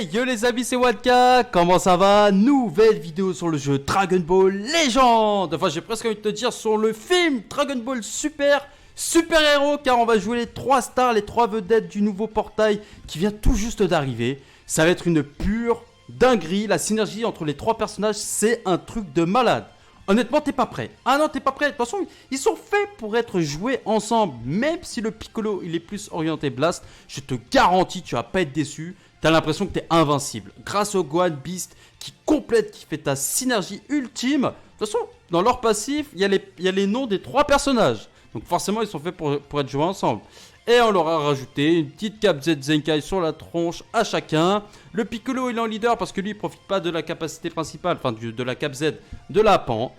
Hey yo les amis, c'est Wadka, comment ça va? Nouvelle vidéo sur le jeu Dragon Ball Legend. Enfin j'ai presque envie de te dire sur le film Dragon Ball Super Héros, car on va jouer les 3 stars, les 3 vedettes du nouveau portail qui vient tout juste d'arriver. Ça va être une pure dinguerie, la synergie entre les 3 personnages c'est un truc de malade. Honnêtement t'es pas prêt. Ah non t'es pas prêt, de toute façon ils sont faits pour être joués ensemble. Même si le Piccolo il est plus orienté Blast, je te garantis tu vas pas être déçu. T'as l'impression que t'es invincible. Grâce au Gohan Beast qui complète, qui fait ta synergie ultime. De toute façon, dans leur passif, il y a les noms des 3 personnages. Donc forcément, ils sont faits pour être joués ensemble. Et on leur a rajouté une petite cape Z Zenkai sur la tronche à chacun. Le Piccolo, il est en leader parce que lui, il profite pas de la capacité principale, enfin de la cape Z de la Pan.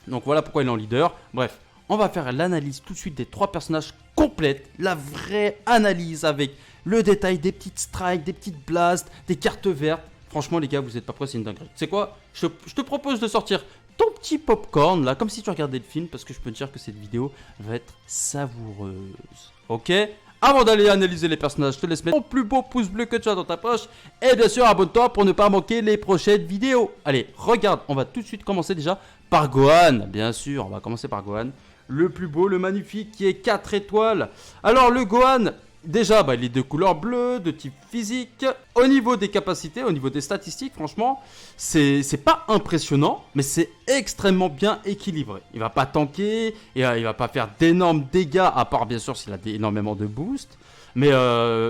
Donc voilà pourquoi il est en leader. Bref, on va faire l'analyse tout de suite des 3 personnages complètes. La vraie analyse avec le détail des petites strikes, des petites blasts, des cartes vertes. Franchement les gars, vous êtes pas prêts, c'est une dinguerie. Tu sais quoi, je te propose de sortir ton petit popcorn là, comme si tu regardais le film, parce que je peux te dire que cette vidéo va être savoureuse. Ok? Avant d'aller analyser les personnages, je te laisse mettre ton plus beau pouce bleu que tu as dans ta poche. Et bien sûr, abonne-toi pour ne pas manquer les prochaines vidéos. Allez, regarde, on va tout de suite commencer déjà par Gohan. Bien sûr, on va commencer par Gohan. Le plus beau, le magnifique, qui est 4 étoiles. Alors le Gohan, déjà, il est de couleur bleue, de type physique. Au niveau des capacités, au niveau des statistiques, franchement, c'est pas impressionnant, mais c'est extrêmement bien équilibré. Il va pas tanker, et, il va pas faire d'énormes dégâts, à part bien sûr s'il a énormément de boost. Mais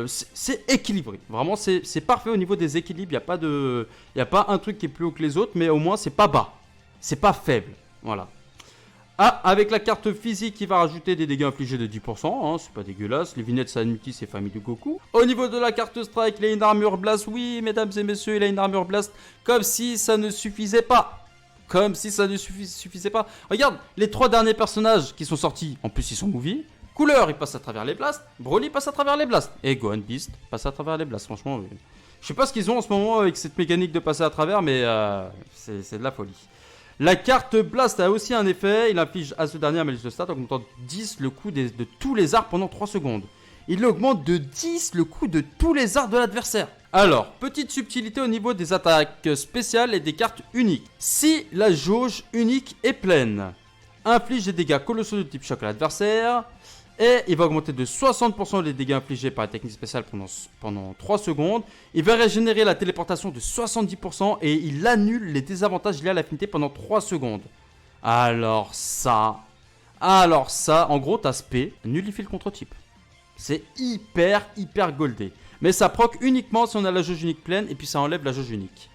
c'est équilibré. Vraiment, c'est parfait au niveau des équilibres. Il n'y a pas un truc qui est plus haut que les autres, mais au moins, c'est pas bas. C'est pas faible. Voilà. Ah, avec la carte physique, il va rajouter des dégâts infligés de 10%, hein, c'est pas dégueulasse. Les vignettes Sanuki, c'est famille de Goku. Au niveau de la carte Strike, il a une armure Blast. Oui, mesdames et messieurs, il a une armure Blast. Comme si ça ne suffisait pas. Comme si ça ne suffisait pas. Regarde, les 3 derniers personnages qui sont sortis, en plus ils sont movie. Couleur, il passe à travers les blasts. Broly passe à travers les blasts. Et Gohan Beast passe à travers les blasts. Franchement, je sais pas ce qu'ils ont en ce moment avec cette mécanique de passer à travers, mais c'est de la folie. La carte Blast a aussi un effet, il inflige à ce dernier un malus de stat augmentant de 10 le coût de tous les arts pendant 3 secondes. Il augmente de 10 le coût de tous les arts de l'adversaire. Alors, petite subtilité au niveau des attaques spéciales et des cartes uniques. Si la jauge unique est pleine, inflige des dégâts colossaux de type choc à l'adversaire. Et il va augmenter de 60% les dégâts infligés par la technique spéciale pendant 3 secondes. Il va régénérer la téléportation de 70% et il annule les désavantages liés à l'affinité pendant 3 secondes. Alors ça, en gros, ta spé nullifie le contre-type. C'est hyper goldé. Mais ça proc uniquement si on a la jauge unique pleine et puis ça enlève la jauge unique.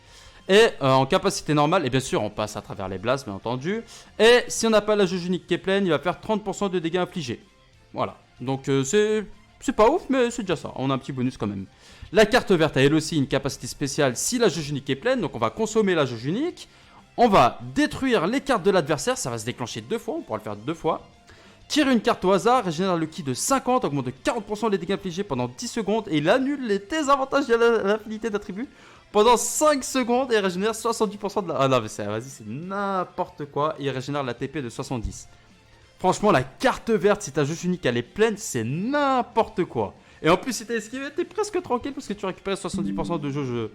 Et en capacité normale, et bien sûr on passe à travers les blasts bien entendu. Et si on n'a pas la jauge unique qui est pleine, il va faire 30% de dégâts infligés. Voilà, donc c'est pas ouf, mais c'est déjà ça, on a un petit bonus quand même. La carte verte a elle aussi une capacité spéciale si la jauge unique est pleine, donc on va consommer la jauge unique. On va détruire les cartes de l'adversaire, ça va se déclencher 2 fois, on pourra le faire 2 fois. Tire une carte au hasard, régénère le ki de 50, augmente de 40% les dégâts infligés pendant 10 secondes et il annule les désavantages de l'affinité d'attribut pendant 5 secondes et régénère 70% de la... Ah non mais vas-y, c'est n'importe quoi, et il régénère la TP de 70. Franchement, la carte verte, si ta jauge unique elle est pleine, c'est n'importe quoi. Et en plus, si t'as esquivé, t'es presque tranquille parce que tu récupères 70% de jauge.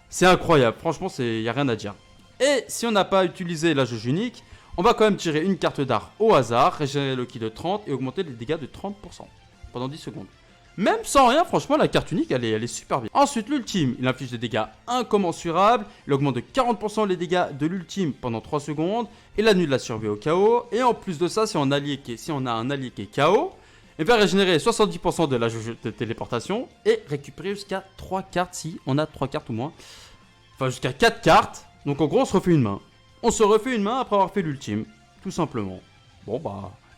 C'est incroyable, franchement, il n'y a rien à dire. Et si on n'a pas utilisé la jauge unique, on va quand même tirer une carte d'art au hasard, régénérer le ki de 30 et augmenter les dégâts de 30% pendant 10 secondes. Même sans rien, franchement, la carte unique, elle est super bien. Ensuite, l'ultime, il inflige des dégâts incommensurables. Il augmente de 40% les dégâts de l'ultime pendant 3 secondes. Il annule la survie au KO. Et en plus de ça, si on a un allié qui est KO, il va régénérer 70% de la jauge de téléportation. Et récupérer jusqu'à 3 cartes si on a 3 cartes ou moins. Enfin, jusqu'à 4 cartes. Donc en gros, on se refait une main. On se refait une main après avoir fait l'ultime. Tout simplement. Bon,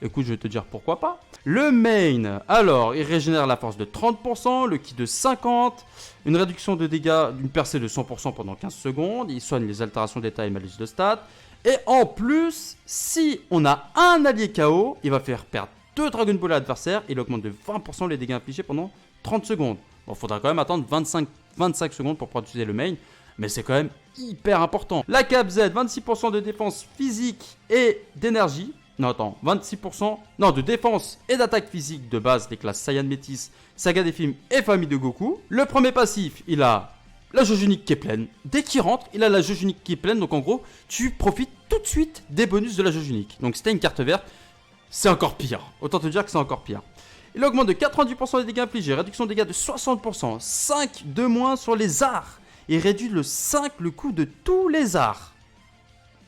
écoute, je vais te dire pourquoi pas. Le main, alors, il régénère la force de 30%, le ki de 50%, une réduction de dégâts d'une percée de 100% pendant 15 secondes, il soigne les altérations d'état et malus de stats, et en plus, si on a un allié KO, il va faire perdre 2 Dragon Ball à l'adversaire, il augmente de 20% les dégâts infligés pendant 30 secondes. Bon, faudra quand même attendre 25 secondes pour pouvoir utiliser le main, mais c'est quand même hyper important. La cape Z, 26% de défense physique et d'énergie. Non, attends, 26%. Non, de défense et d'attaque physique de base des classes Saiyan Métis, Saga des films et famille de Goku. Le premier passif, il a la jauge unique qui est pleine. Dès qu'il rentre, il a la jauge unique qui est pleine. Donc en gros, tu profites tout de suite des bonus de la jauge unique. Donc si t'as une carte verte, c'est encore pire. Autant te dire que c'est encore pire. Il augmente de 90% les dégâts infligés, réduction de dégâts de 60%, 5 de moins sur les arts. Et réduit le 5 le coût de tous les arts.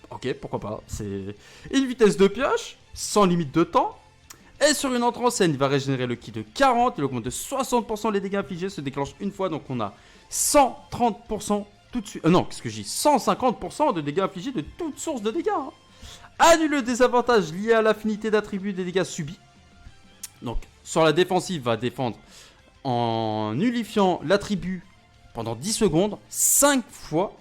Ok, pourquoi pas. C'est une vitesse de pioche, sans limite de temps. Et sur une entrée en scène, il va régénérer le ki de 40. Il augmente de 60% les dégâts infligés, se déclenche une fois. Donc on a 130% tout de suite. Non, qu'est-ce que je dis, 150% de dégâts infligés de toute source de dégâts. Hein. Annule le désavantage lié à l'affinité d'attribut des dégâts subis. Donc sur la défensive, va défendre en nullifiant l'attribut pendant 10 secondes, 5 fois.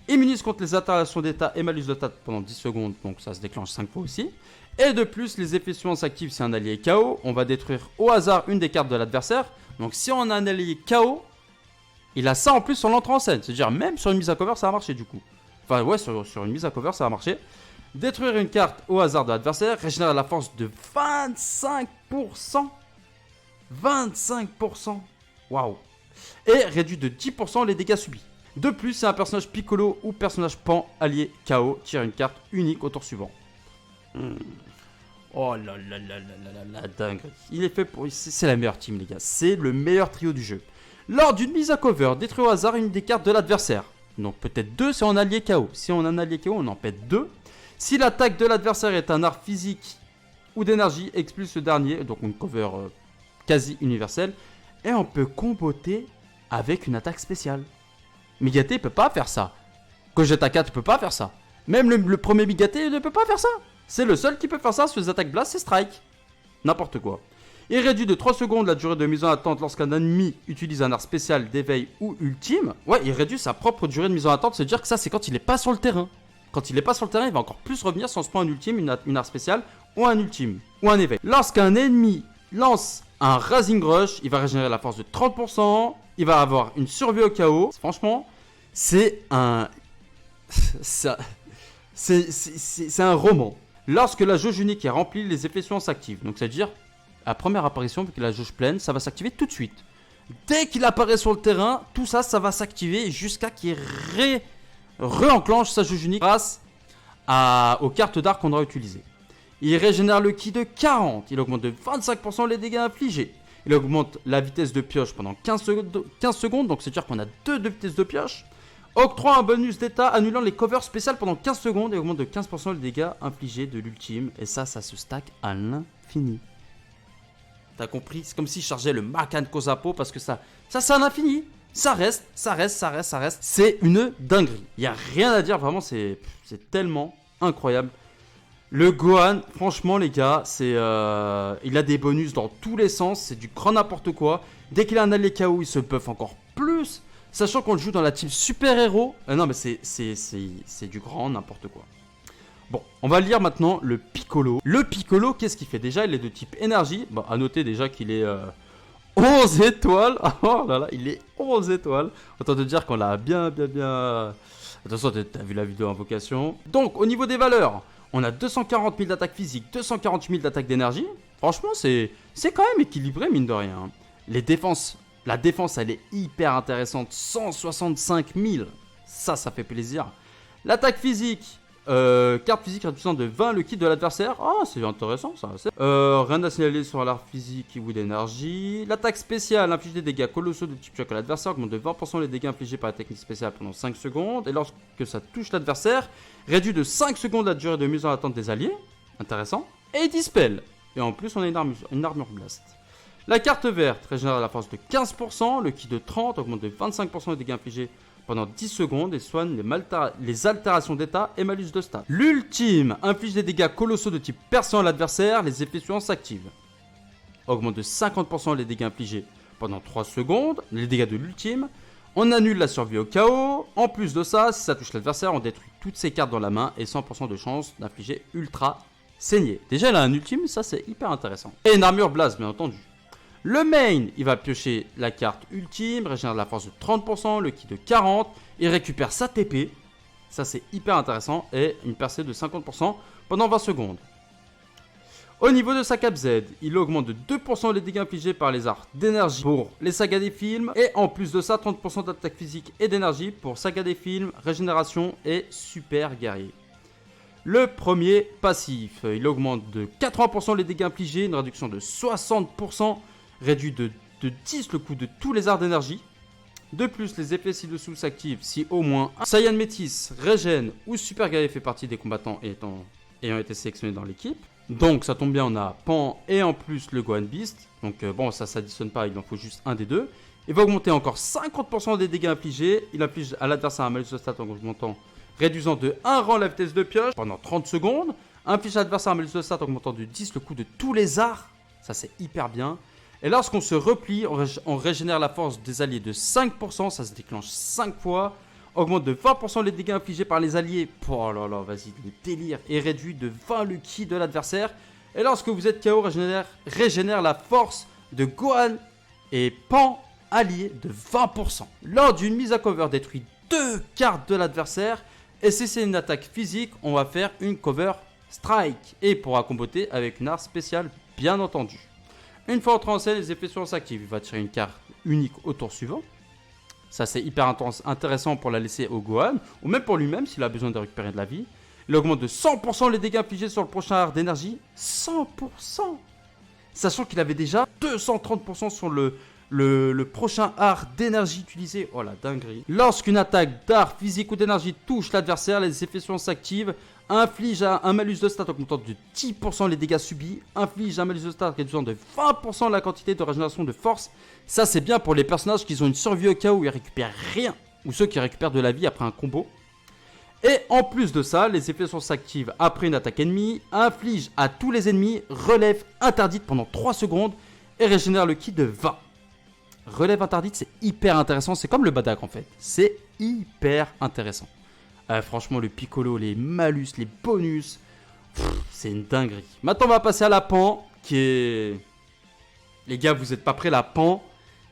Immunise contre les altérations d'état et malus de stats pendant 10 secondes, donc ça se déclenche 5 fois aussi. Et de plus, les effets suivants s'activent si un allié est KO. On va détruire au hasard une des cartes de l'adversaire. Donc si on a un allié KO, il a ça en plus sur l'entrée en scène. C'est-à-dire même sur une mise à cover, ça va marcher du coup. Enfin ouais, sur une mise à cover, ça va marcher. Détruire une carte au hasard de l'adversaire, régénérer la force de 25%. 25%. Waouh. Et réduit de 10% les dégâts subis. De plus, c'est un personnage Piccolo ou personnage Pan allié KO. Tire une carte unique au tour suivant. Oh là là là là là là, dingue. Il est fait pour... C'est la meilleure team, les gars. C'est le meilleur trio du jeu. Lors d'une mise à cover, détruit au hasard une des cartes de l'adversaire. Donc peut-être 2 si on a allié KO. Si on a un allié KO, on en pète 2. Si l'attaque de l'adversaire est un art physique ou d'énergie, expulse ce dernier. Donc une cover quasi universelle. Et on peut comboter avec une attaque spéciale. Migaté peut pas faire ça. Gogeta 4 peut pas faire ça. Même le premier Migaté ne peut pas faire ça. C'est le seul qui peut faire ça sur les attaques blast, c'est Strike. N'importe quoi. Il réduit de 3 secondes la durée de mise en attente lorsqu'un ennemi utilise un art spécial d'éveil ou ultime. Ouais, il réduit sa propre durée de mise en attente, c'est-à-dire que ça c'est quand il est pas sur le terrain. Quand il est pas sur le terrain, il va encore plus revenir si on se prend un ultime, une art spéciale ou un ultime ou un éveil. Lorsqu'un ennemi lance un Rising Rush, il va régénérer la force de 30%. Il va avoir une survie au chaos. Franchement, c'est un... C'est un roman. Lorsque la jauge unique est remplie, les effets suivants s'activent. Donc c'est-à-dire, à première apparition, vu que la jauge pleine, ça va s'activer tout de suite. Dès qu'il apparaît sur le terrain, tout ça, ça va s'activer jusqu'à qu'il réenclenche sa jauge unique grâce aux cartes d'art qu'on aura utilisées. Il régénère le ki de 40. Il augmente de 25% les dégâts infligés. Il augmente la vitesse de pioche pendant 15 secondes. Donc c'est-à-dire qu'on a 2 de vitesse de pioche. Octroie un bonus d'état annulant les covers spéciales pendant 15 secondes. Et augmente de 15% les dégâts infligés de l'ultime. Et ça se stack à l'infini. T'as compris? C'est comme si je chargeais le Makan Kozapo parce que ça c'est à l'infini. Ça reste. C'est une dinguerie. Il n'y a rien à dire, vraiment, c'est tellement incroyable. Le Gohan, franchement les gars, il a des bonus dans tous les sens, c'est du grand n'importe quoi. Dès qu'il a un allié KO, il se buff encore plus. Sachant qu'on le joue dans la team super-héros. Non mais c'est du grand n'importe quoi. Bon, on va lire maintenant le Piccolo. Le Piccolo, qu'est-ce qu'il fait? Déjà, il est de type énergie. Bon, à noter déjà qu'il est 11 étoiles. Oh là là, il est 11 étoiles. Autant te dire qu'on l'a bien... Attention, t'as vu la vidéo invocation. Donc, au niveau des valeurs, on a 240 000 d'attaque physique, 240 000 d'attaque d'énergie. Franchement, c'est quand même équilibré, mine de rien. La défense, elle est hyper intéressante. 165 000. Ça fait plaisir. L'attaque physique, carte physique réduisant de 20 le kit de l'adversaire. Ah, c'est intéressant ça. Rien à signaler sur l'art physique ou d'énergie. L'attaque spéciale inflige des dégâts colossaux de type choc à l'adversaire. Augmente de 20% les dégâts infligés par la technique spéciale pendant 5 secondes. Et lorsque ça touche l'adversaire, réduit de 5 secondes la durée de mise en attente des alliés. Intéressant. Et dispel. Et en plus, on a une armure blast. La carte verte régénère la force de 15%. Le ki de 30 augmente de 25% les dégâts infligés pendant 10 secondes et soigne les altérations d'état et malus de stats. L'ultime inflige des dégâts colossaux de type perçant à l'adversaire. Les effets suivants s'activent. Augmente de 50% les dégâts infligés pendant 3 secondes. Les dégâts de l'ultime. On annule la survie au chaos. En plus de ça, si ça touche l'adversaire, on détruit toutes ses cartes dans la main et 100% de chance d'infliger ultra saigné. Déjà, il a un ultime, ça c'est hyper intéressant. Et une armure blast, bien entendu. Le main, il va piocher la carte ultime, régénère la force de 30%, le ki de 40, il récupère sa TP, ça c'est hyper intéressant, et une percée de 50% pendant 20 secondes. Au niveau de sa cape Z, il augmente de 2% les dégâts infligés par les arts d'énergie pour les sagas des films. Et en plus de ça, 30% d'attaque physique et d'énergie pour sagas des films, régénération et super guerrier. Le premier passif, il augmente de 80% les dégâts infligés, une réduction de 60%, réduit de 10 le coût de tous les arts d'énergie. De plus, les effets ci-dessous s'activent si au moins un Saiyan Métis, Régène ou Super Guerrier fait partie des combattants ayant été sélectionnés dans l'équipe. Donc ça tombe bien, on a Pan et en plus le Gohan Beast. Donc bon, ça s'additionne pas, il en faut juste un des deux. Il va augmenter encore 50% des dégâts infligés. Il inflige à l'adversaire un malus de stat en augmentant, réduisant de 1 rang la vitesse de pioche pendant 30 secondes. Inflige à l'adversaire un malus de stat en augmentant de 10 le coût de tous les arts. Ça c'est hyper bien. Et lorsqu'on se replie, on régénère la force des alliés de 5%. Ça se déclenche 5 fois. Augmente de 20% les dégâts infligés par les alliés. Oh là là, vas-y, le délire. Et réduit de 20 le ki de l'adversaire. Et lorsque vous êtes KO, régénère la force de Gohan et Pan alliés de 20%. Lors d'une mise à cover, détruit 2 cartes de l'adversaire. Et si c'est une attaque physique, on va faire une cover strike. Et pourra comboter avec une art spéciale, bien entendu. Une fois entré en scène, les effets s'activent. Il va tirer une carte unique au tour suivant. Ça, c'est hyper intéressant pour la laisser au Gohan, ou même pour lui-même s'il a besoin de récupérer de la vie. Il augmente de 100% les dégâts infligés sur le prochain art d'énergie. 100%. Sachant qu'il avait déjà 230% sur le prochain art d'énergie utilisé. Oh la dinguerie. Lorsqu'une attaque d'art physique ou d'énergie touche l'adversaire, les effets s'activent. Inflige un malus de stat augmentant de 10% les dégâts subis. Inflige un malus de stat réduisant de 20% la quantité de régénération de force. Ça, c'est bien pour les personnages qui ont une survie au cas où ils récupèrent rien. Ou ceux qui récupèrent de la vie après un combo. Et en plus de ça, les effets s'activent après une attaque ennemie. Inflige à tous les ennemis relève interdite pendant 3 secondes. Et régénère le ki de 20. Relève interdite, c'est hyper intéressant. C'est comme le Badak en fait. C'est hyper intéressant. Franchement, le Piccolo, les malus, les bonus, c'est une dinguerie. Maintenant, on va passer à la Pan, qui est... Les gars, vous êtes pas prêts, la Pan,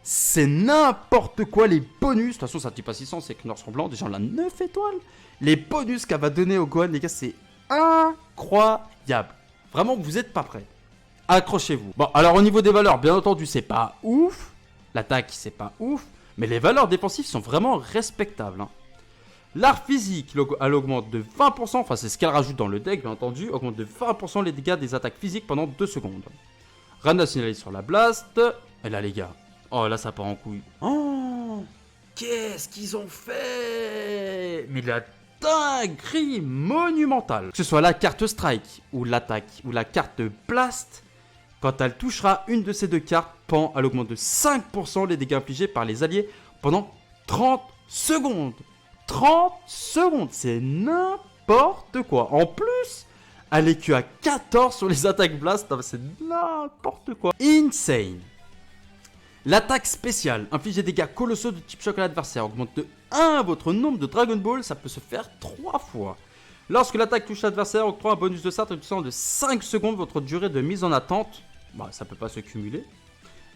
c'est n'importe quoi, les bonus. De toute façon, ça ne dit pas 600, c'est que Nord semblant. Déjà, on a 9 étoiles. Les bonus qu'elle va donner au Gohan, les gars, c'est incroyable. Vraiment, vous êtes pas prêts. Accrochez-vous. Bon, alors au niveau des valeurs, bien entendu, c'est pas ouf. L'attaque, c'est pas ouf. Mais les valeurs défensives sont vraiment respectables, hein. L'art physique, elle augmente de 20%, enfin c'est ce qu'elle rajoute dans le deck bien entendu, augmente de 20% les dégâts des attaques physiques pendant 2 secondes. Rien à signaler sur la blast. Et là les gars, oh là ça part en couille. Oh, qu'est-ce qu'ils ont fait? Mais la dinguerie monumentale. Que ce soit la carte strike ou l'attaque ou la carte blast, quand elle touchera une de ces deux cartes, Pan, elle augmente de 5% les dégâts infligés par les alliés pendant 30 secondes. 30 secondes, c'est n'importe quoi. En plus, elle est que à 14 sur les attaques blast, c'est n'importe quoi. Insane. L'attaque spéciale inflige des dégâts colossaux de type choc à l'adversaire. Augmente de 1 votre nombre de Dragon Ball, ça peut se faire 3 fois. Lorsque l'attaque touche l'adversaire, octroie un bonus de stat réduisant de 5 secondes votre durée de mise en attente. Bah, ça peut pas se cumuler.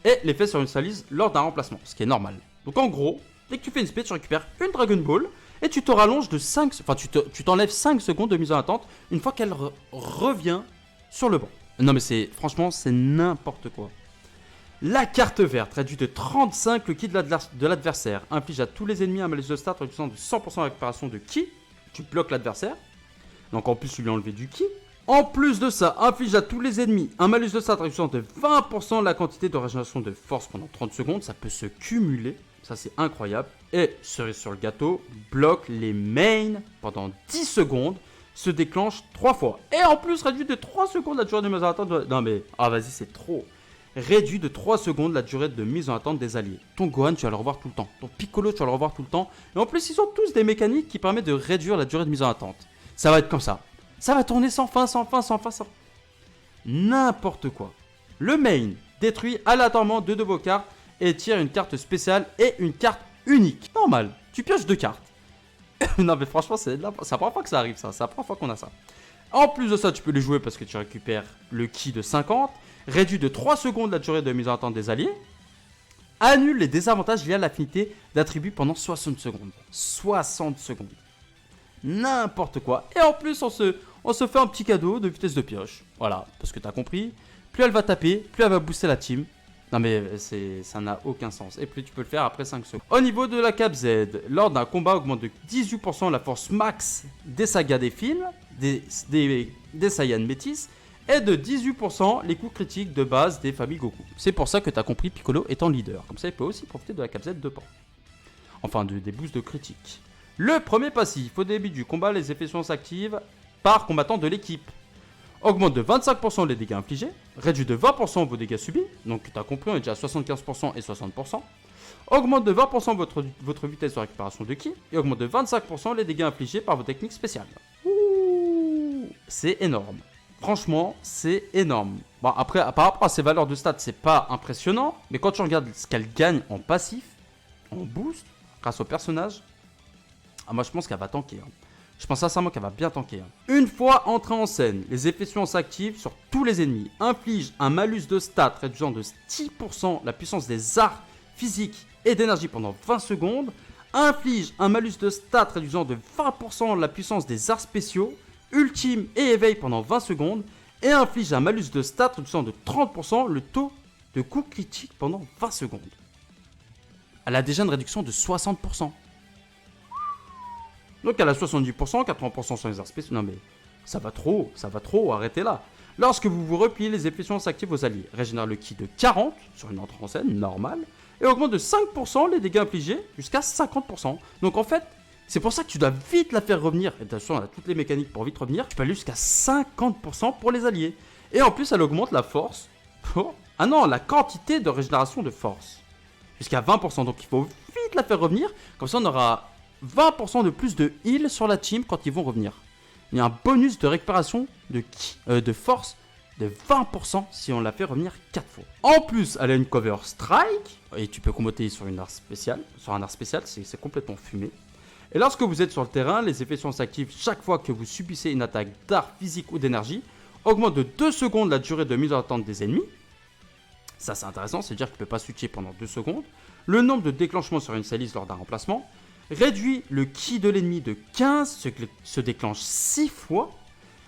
Et l'effet sur une salise lors d'un remplacement, ce qui est normal. Donc en gros, dès que tu fais une speed, tu récupères une Dragon Ball et tu te rallonges de 5... Enfin, tu t'enlèves 5 secondes de mise en attente une fois qu'elle revient sur le banc. Non mais c'est... Franchement, c'est n'importe quoi. La carte verte réduit de 35 le ki de l'adversaire. Inflige à tous les ennemis un malus de stat réduisant de 100% la récupération de ki. Tu bloques l'adversaire. Donc en plus, tu lui as enlevé du ki. En plus de ça, inflige à tous les ennemis un malus de stat réduisant de 20% la quantité de régénération de force pendant 30 secondes. Ça peut se cumuler. Ça, c'est incroyable. Et, cerise sur le gâteau, bloque les mains pendant 10 secondes, se déclenche 3 fois. Et en plus, réduit de 3 secondes la durée de mise en attente. Non mais, ah vas-y, c'est trop. Réduit de 3 secondes la durée de mise en attente des alliés. Ton Gohan, tu vas le revoir tout le temps. Ton Piccolo, tu vas le revoir tout le temps. Et en plus, ils ont tous des mécaniques qui permettent de réduire la durée de mise en attente. Ça va être comme ça. Ça va tourner sans fin, sans fin, sans fin, sans... N'importe quoi. Le main détruit aléatoirement 2 de vos cartes et tire une carte spéciale et une carte unique. Normal, tu pioches 2 cartes. Non mais franchement, c'est la première fois que ça arrive ça. C'est la première fois qu'on a ça. En plus de ça, tu peux les jouer parce que tu récupères le ki de 50. Réduit de 3 secondes la durée de mise en attente des alliés. Annule les désavantages liés à l'affinité d'attributs pendant 60 secondes. 60 secondes. N'importe quoi. Et en plus, on se fait un petit cadeau de vitesse de pioche. Voilà, parce que t'as compris, plus elle va taper, plus elle va booster la team. Non mais ça n'a aucun sens. Et plus tu peux le faire après 5 secondes. Au niveau de la cap Z, lors d'un combat augmente de 18% la force max des sagas des films, des Saiyans métis, et de 18% les coups critiques de base des familles Goku. C'est pour ça que tu as compris Piccolo étant leader. Comme ça il peut aussi profiter de la cap Z de pan. Enfin des boosts de critique. Le premier passif, au début du combat, les effets s'activent par combattant de l'équipe. Augmente de 25% les dégâts infligés, réduit de 20% vos dégâts subis, donc tu as compris, on est déjà à 75% et 60%. Augmente de 20% votre vitesse de récupération de ki, et augmente de 25% les dégâts infligés par vos techniques spéciales. Ouh, c'est énorme. Franchement, c'est énorme. Bon, après, par rapport à ses valeurs de stats, c'est pas impressionnant, mais quand tu regardes ce qu'elle gagne en passif, en boost, grâce au personnage, moi je pense qu'elle va tanker. Je pense sincèrement qu'elle va bien tanker. Une fois entrée en scène, les effets suivants s'activent sur tous les ennemis. Inflige un malus de stats réduisant de 10% la puissance des arts physiques et d'énergie pendant 20 secondes. Inflige un malus de stats réduisant de 20% la puissance des arts spéciaux, ultime et éveil pendant 20 secondes. Et inflige un malus de stats réduisant de 30% le taux de coup critique pendant 20 secondes. Elle a déjà une réduction de 60%. Donc elle a 70%, 80% sur les arts spéciaux. Non mais ça va trop, arrêtez là. Lorsque vous vous repliez, les effets s'activent aux alliés. Régénère le ki de 40 sur une entrée en scène normale. Et augmente de 5% les dégâts infligés jusqu'à 50%. Donc en fait, c'est pour ça que tu dois vite la faire revenir. Et de toute façon, elle a toutes les mécaniques pour vite revenir. Tu peux aller jusqu'à 50% pour les alliés. Et en plus, elle augmente la force. Ah non, la quantité de régénération de force. Jusqu'à 20%. Donc il faut vite la faire revenir. Comme ça, on aura 20% de plus de heal sur la team quand ils vont revenir. Il y a un bonus de récupération de force de 20% si on la fait revenir 4 fois. En plus, elle a une cover strike et tu peux comboter sur un art spécial, c'est complètement fumé. Et lorsque vous êtes sur le terrain, les effets s'activent chaque fois que vous subissez une attaque d'art physique ou d'énergie, augmente de 2 secondes la durée de mise en attente des ennemis. Ça c'est intéressant, c'est-à-dire qu'il ne peut pas switcher pendant 2 secondes. Le nombre de déclenchements sur une salise lors d'un remplacement. Réduit le ki de l'ennemi de 15, ce qui se déclenche 6 fois.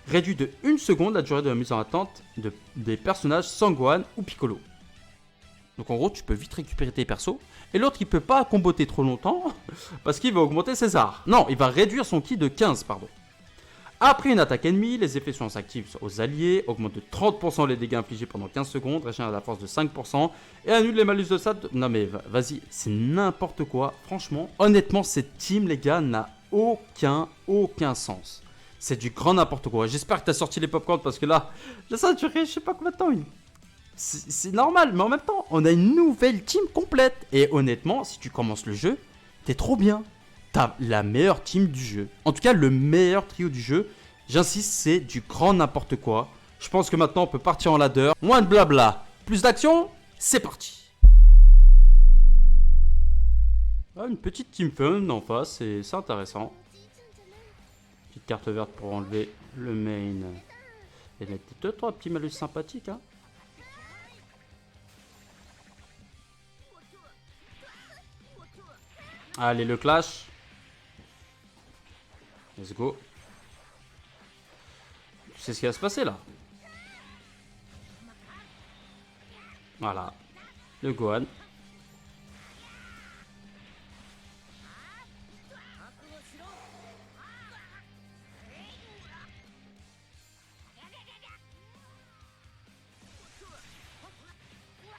Réduit de 1 seconde la durée de la mise en attente des personnages Sangohan ou Piccolo. Donc en gros, tu peux vite récupérer tes persos. Et l'autre, il peut pas comboter trop longtemps parce qu'il va augmenter ses arts. Non, il va réduire son ki de 15, pardon. Après une attaque ennemie, les effets s'activent aux alliés, augmente de 30% les dégâts infligés pendant 15 secondes, régénère la force de 5% et annule les malus de stats. Non mais vas-y, c'est n'importe quoi. Franchement, honnêtement, cette team, les gars, n'a aucun sens. C'est du grand n'importe quoi. J'espère que t'as sorti les popcorn parce que là, ça a duré je sais pas combien de temps. C'est normal, mais en même temps, on a une nouvelle team complète. Et honnêtement, si tu commences le jeu, t'es trop bien. T'as la meilleure team du jeu. En tout cas, le meilleur trio du jeu. J'insiste, c'est du grand n'importe quoi. Je pense que maintenant, on peut partir en ladder. Moins de blabla, plus d'action. C'est parti. Ah, une petite team fun en face, c'est intéressant. Petite carte verte pour enlever le main. Et des trois petits malus sympathiques, hein. Allez, le clash. Let's go. Tu sais ce qui va se passer là? Voilà. Le Gohan.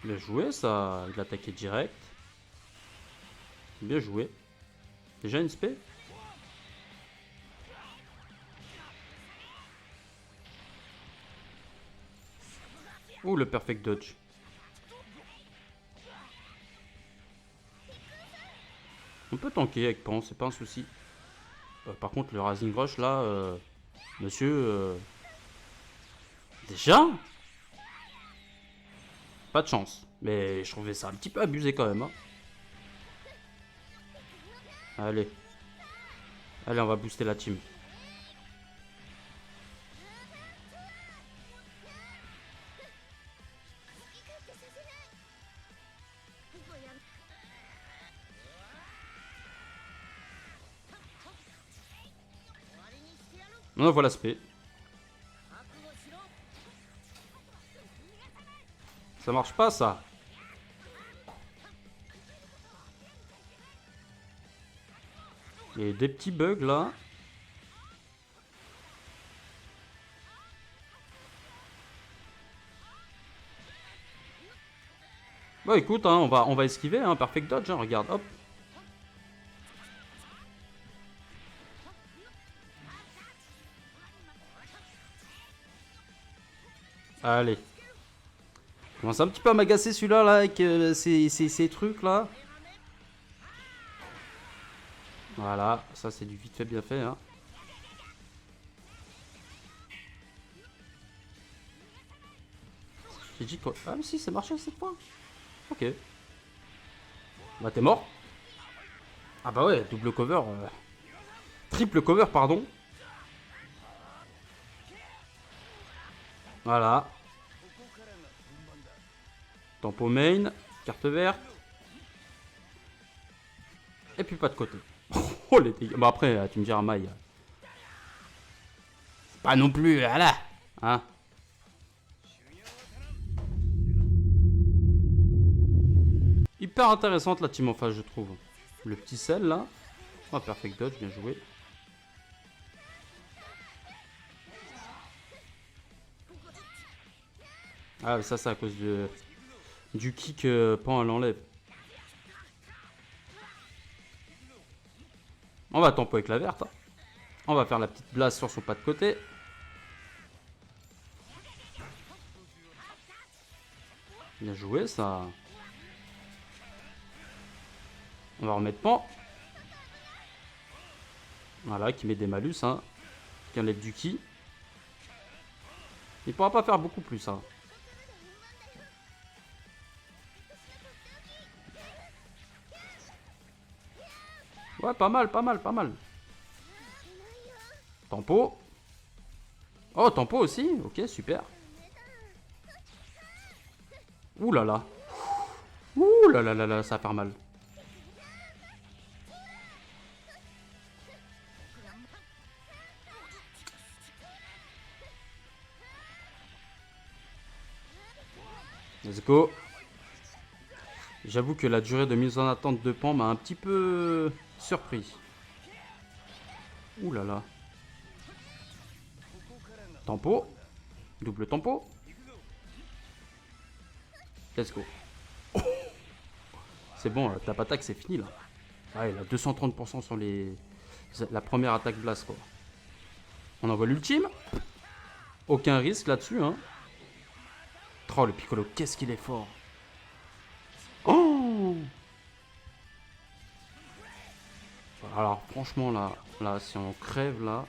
Bien joué ça. Il a attaqué direct. Bien joué. Déjà une spé. Ouh, le perfect dodge. On peut tanker avec Pan, c'est pas un souci. Par contre, le Rising Rush là, monsieur. Déjà? Pas de chance. Mais je trouvais ça un petit peu abusé quand même. Hein. Allez. Allez, on va booster la team. On envoie l'aspect. Ça marche pas ça. Il y a des petits bugs là. Bah écoute, hein, on va esquiver, hein, perfect dodge, hein, regarde, hop. Allez. Commence un petit peu à m'agacer celui-là, là, avec ces trucs, là. Voilà, ça c'est du vite fait, bien fait, hein. J'ai dit quoi? Ah mais si, ça marchait cette fois. Ok. Bah t'es mort. Ah bah ouais, double cover. Triple cover, pardon. Voilà. Tempo main, carte verte. Et puis pas de côté. Oh les dégâts. Bah après, tu me diras maille. Pas non plus, voilà. Hein. Hyper intéressante la team en face, je trouve. Le petit sel là. Oh, perfect dodge, bien joué. Ah, ça c'est à cause du kick Pan elle l'enlève. On va tempo avec la verte. Hein. On va faire la petite blast sur son pas de côté. Bien joué ça. On va remettre Pan. Voilà, qui met des malus, hein. Qui enlève du ki. Il pourra pas faire beaucoup plus, hein. Ouais, pas mal, pas mal, pas mal. Tempo. Oh, tempo aussi. Ok, super. Ouh là là. Ouh là là là là, ça va faire mal. Let's go. J'avoue que la durée de mise en attente de Pan m'a un petit peu surpris. Ouh là là. Tempo. Double tempo. Let's go. Oh, c'est bon, la tap attaque c'est fini là. Ah, il a 230% sur la première attaque blast quoi. On envoie l'ultime. Aucun risque là-dessus hein. Oh le Piccolo, qu'est-ce qu'il est fort. Oh. Alors franchement là si on crève là.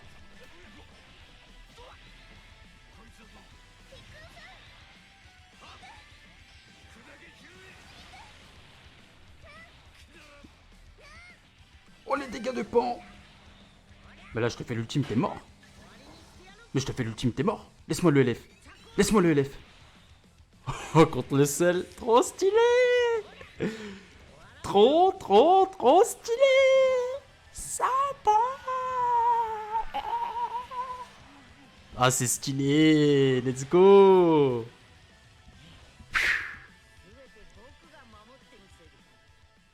Oh les dégâts de Pan. Mais là je te fais l'ultime, t'es mort. Mais je te fais l'ultime, t'es mort. Laisse-moi le LF. Laisse-moi le LF. Oh contre le sel, trop stylé. Trop stylé. Sympa. Ah c'est stylé. Let's go.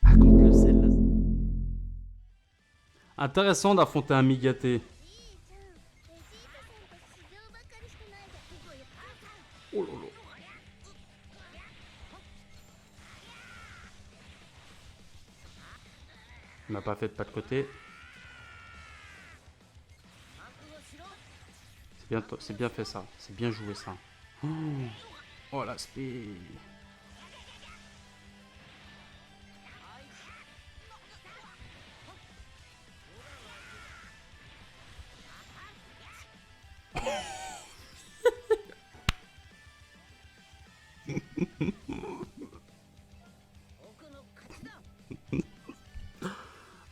Ah contre le sel là. Intéressant d'affronter un Migaté. Oh là là. Il m'a pas fait de pas de côté. C'est bien fait ça. C'est bien joué ça. Oh l'aspect.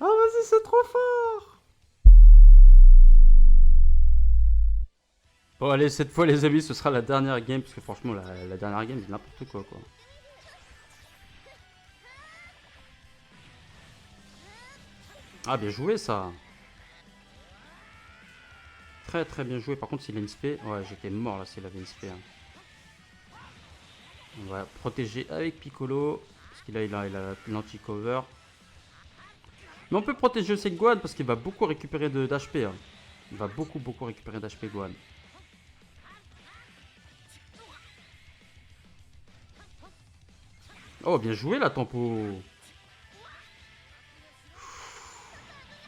Ah vas-y c'est trop fort. Bon allez cette fois les amis ce sera la dernière game parce que franchement la dernière game c'est n'importe quoi. Ah bien joué ça. Très bien joué. Par contre s'il a une spé, ouais j'étais mort là s'il avait une spé. Hein. On va protéger avec Piccolo. Parce qu'il a l'anti-cover. Mais on peut protéger aussi Gohan parce qu'il va beaucoup récupérer d'HP. Hein. Il va beaucoup récupérer d'HP Gohan. Oh, bien joué la tempo.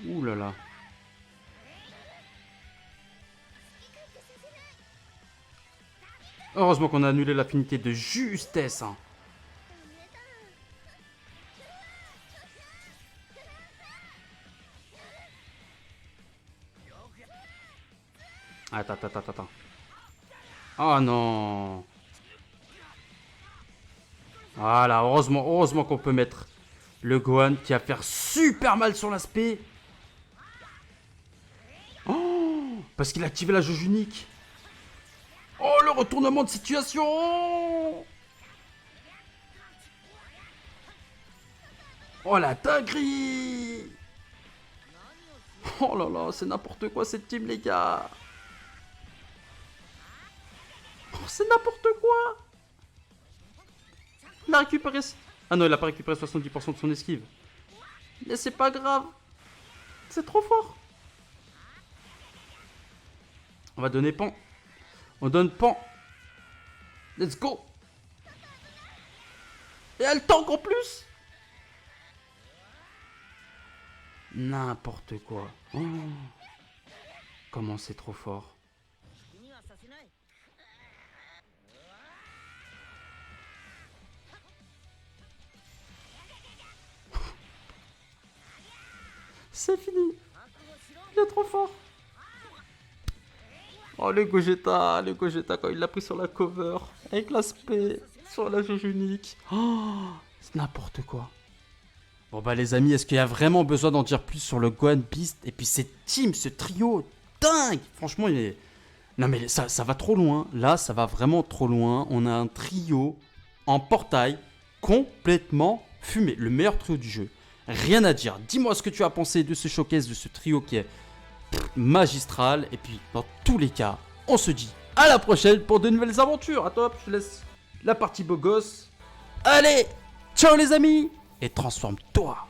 Ouh là là. Heureusement qu'on a annulé l'affinité de justesse. Hein. Attends. Oh non. Voilà, heureusement qu'on peut mettre le Gohan qui va faire super mal sur l'aspect. Oh, parce qu'il a activé la jauge unique. Oh, le retournement de situation. Oh, la dinguerie. Oh là là, c'est n'importe quoi cette team, les gars. Oh, c'est n'importe quoi. Il a récupéré... Ah non, il a pas récupéré 70% de son esquive. Mais c'est pas grave. C'est trop fort. On va donner Pan. On donne Pan. Let's go. Et elle tank en plus. N'importe quoi. Oh. Comment c'est trop fort. C'est fini. Il est trop fort. Oh, le Gogeta quand il l'a pris sur la cover. Avec l'aspect sur la jauge unique. Oh, c'est n'importe quoi. Bon bah les amis, est-ce qu'il y a vraiment besoin d'en dire plus sur le Gohan Beast? Et puis cette team, ce trio, dingue. Franchement, il est... Non mais ça va trop loin. Là, ça va vraiment trop loin. On a un trio en portail complètement fumé. Le meilleur trio du jeu. Rien à dire. Dis-moi ce que tu as pensé de ce showcase, de ce trio qui est magistral. Et puis, dans tous les cas, on se dit à la prochaine pour de nouvelles aventures. À toi, je laisse la partie beau gosse. Allez, ciao les amis. Et transforme-toi.